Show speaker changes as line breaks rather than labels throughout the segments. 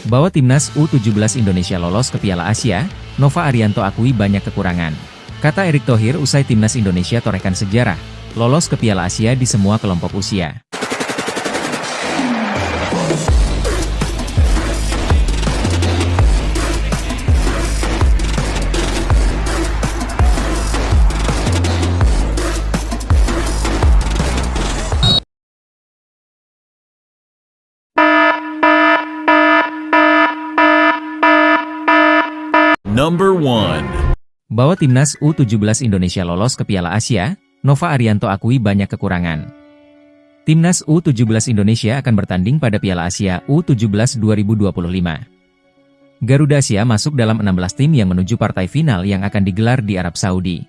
Bahwa timnas U17 Indonesia lolos ke Piala Asia, Nova Arianto akui banyak kekurangan. Kata Erick Thohir usai timnas Indonesia torehkan sejarah, lolos ke Piala Asia di semua kelompok usia.
Number 1.
Bahwa timnas U17 Indonesia lolos ke Piala Asia, Nova Arianto akui banyak kekurangan. Timnas U17 Indonesia akan bertanding pada Piala Asia U17 2025. Garuda Asia masuk dalam 16 tim yang menuju partai final yang akan digelar di Arab Saudi.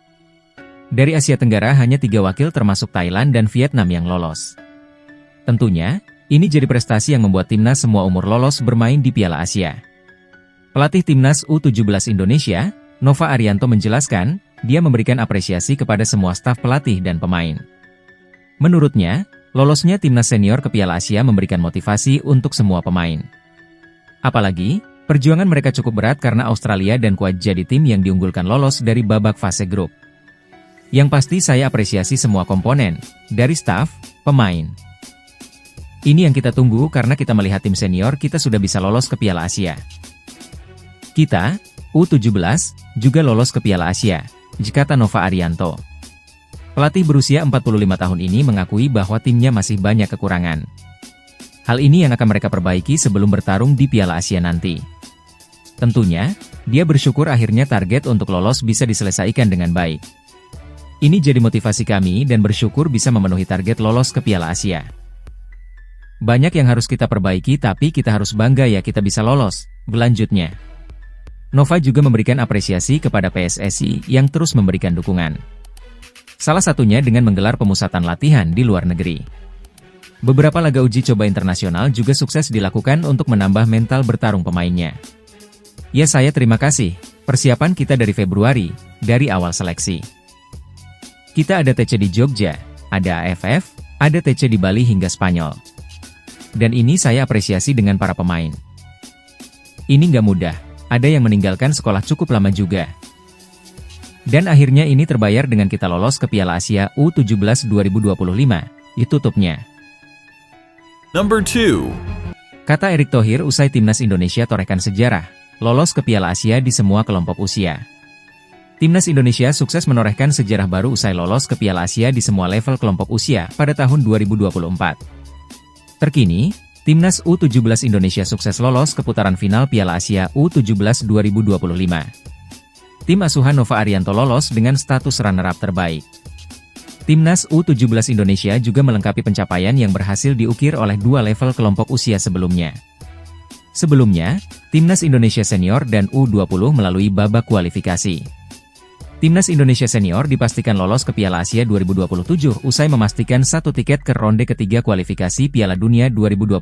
Dari Asia Tenggara hanya 3 wakil termasuk Thailand dan Vietnam yang lolos. Tentunya, ini jadi prestasi yang membuat timnas semua umur lolos bermain di Piala Asia. Pelatih timnas U17 Indonesia, Nova Arianto menjelaskan, dia memberikan apresiasi kepada semua staf pelatih dan pemain. Menurutnya, lolosnya timnas senior ke Piala Asia memberikan motivasi untuk semua pemain. Apalagi, perjuangan mereka cukup berat karena Australia dan Kuwait jadi tim yang diunggulkan lolos dari babak fase grup. Yang pasti saya apresiasi semua komponen, dari staf, pemain. Ini yang kita tunggu karena kita melihat tim senior kita sudah bisa lolos ke Piala Asia. Kita, U17, juga lolos ke Piala Asia, kata Nova Arianto. Pelatih berusia 45 tahun ini mengakui bahwa timnya masih banyak kekurangan. Hal ini yang akan mereka perbaiki sebelum bertarung di Piala Asia nanti. Tentunya, dia bersyukur akhirnya target untuk lolos bisa diselesaikan dengan baik. Ini jadi motivasi kami dan bersyukur bisa memenuhi target lolos ke Piala Asia. Banyak yang harus kita perbaiki tapi kita harus bangga ya kita bisa lolos, berlanjutnya. Nova juga memberikan apresiasi kepada PSSI yang terus memberikan dukungan. Salah satunya dengan menggelar pemusatan latihan di luar negeri. Beberapa laga uji coba internasional juga sukses dilakukan untuk menambah mental bertarung pemainnya. Ya saya terima kasih, persiapan kita dari Februari, dari awal seleksi. Kita ada TC di Jogja, ada AFF, ada TC di Bali hingga Spanyol. Dan ini saya apresiasi dengan para pemain. Ini nggak mudah. Ada yang meninggalkan sekolah cukup lama juga. Dan akhirnya ini terbayar dengan kita lolos ke Piala Asia U17 2025, ditutupnya.
Number 2.
Kata Erick Thohir usai timnas Indonesia torehkan sejarah, lolos ke Piala Asia di semua kelompok usia. Timnas Indonesia sukses menorehkan sejarah baru usai lolos ke Piala Asia di semua level kelompok usia pada tahun 2024. Terkini, Timnas U17 Indonesia sukses lolos ke putaran final Piala Asia U17 2025. Tim asuhan Nova Arianto lolos dengan status runner-up terbaik. Timnas U17 Indonesia juga melengkapi pencapaian yang berhasil diukir oleh 2 level kelompok usia sebelumnya. Sebelumnya, Timnas Indonesia Senior dan U20 melalui babak kualifikasi. Timnas Indonesia Senior dipastikan lolos ke Piala Asia 2027 usai memastikan 1 tiket ke ronde ketiga kualifikasi Piala Dunia 2026.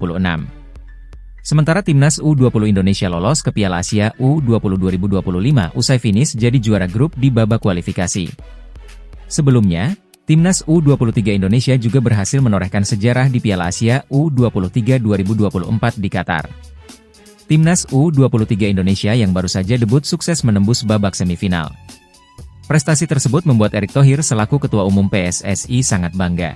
Sementara Timnas U20 Indonesia lolos ke Piala Asia U20 2025 usai finish jadi juara grup di babak kualifikasi. Sebelumnya, Timnas U23 Indonesia juga berhasil menorehkan sejarah di Piala Asia U23 2024 di Qatar. Timnas U23 Indonesia yang baru saja debut sukses menembus babak semifinal. Prestasi tersebut membuat Erick Thohir selaku Ketua Umum PSSI sangat bangga.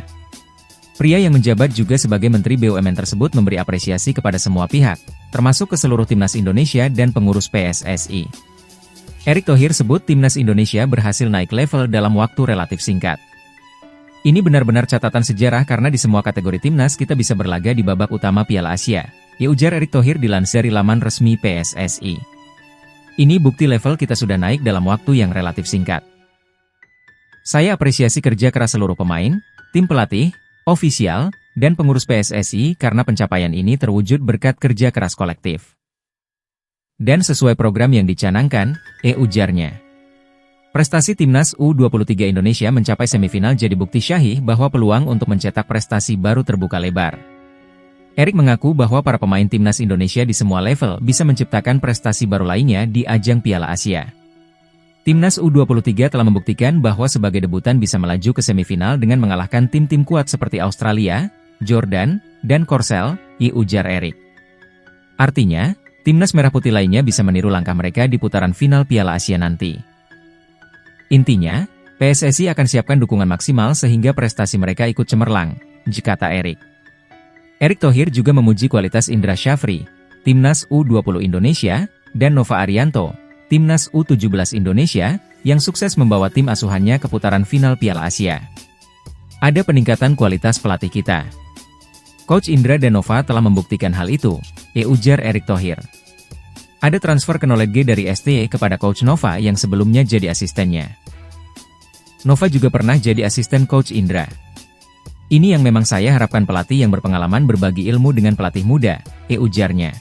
Pria yang menjabat juga sebagai Menteri BUMN tersebut memberi apresiasi kepada semua pihak, termasuk ke seluruh timnas Indonesia dan pengurus PSSI. Erick Thohir sebut timnas Indonesia berhasil naik level dalam waktu relatif singkat. Ini benar-benar catatan sejarah karena di semua kategori timnas kita bisa berlaga di babak utama Piala Asia, ya ujar Erick Thohir dilansir dari laman resmi PSSI. Ini bukti level kita sudah naik dalam waktu yang relatif singkat. Saya apresiasi kerja keras seluruh pemain, tim pelatih, ofisial, dan pengurus PSSI karena pencapaian ini terwujud berkat kerja keras kolektif. Dan sesuai program yang dicanangkan, ujarnya. Prestasi Timnas U23 Indonesia mencapai semifinal jadi bukti syahih bahwa peluang untuk mencetak prestasi baru terbuka lebar. Erick mengaku bahwa para pemain Timnas Indonesia di semua level bisa menciptakan prestasi baru lainnya di ajang Piala Asia. Timnas U23 telah membuktikan bahwa sebagai debutan bisa melaju ke semifinal dengan mengalahkan tim-tim kuat seperti Australia, Jordan, dan Korsel, ujar Erick. Artinya, Timnas Merah Putih lainnya bisa meniru langkah mereka di putaran final Piala Asia nanti. Intinya, PSSI akan siapkan dukungan maksimal sehingga prestasi mereka ikut cemerlang, kata Erick. Erick Thohir juga memuji kualitas Indra Syafri, Timnas U20 Indonesia, dan Nova Arianto, Timnas U17 Indonesia, yang sukses membawa tim asuhannya ke putaran final Piala Asia. Ada peningkatan kualitas pelatih kita. Coach Indra dan Nova telah membuktikan hal itu, ujar Erick Thohir. Ada transfer knowledge dari STY kepada Coach Nova yang sebelumnya jadi asistennya. Nova juga pernah jadi asisten Coach Indra. Ini yang memang saya harapkan, pelatih yang berpengalaman berbagi ilmu dengan pelatih muda, ujarnya.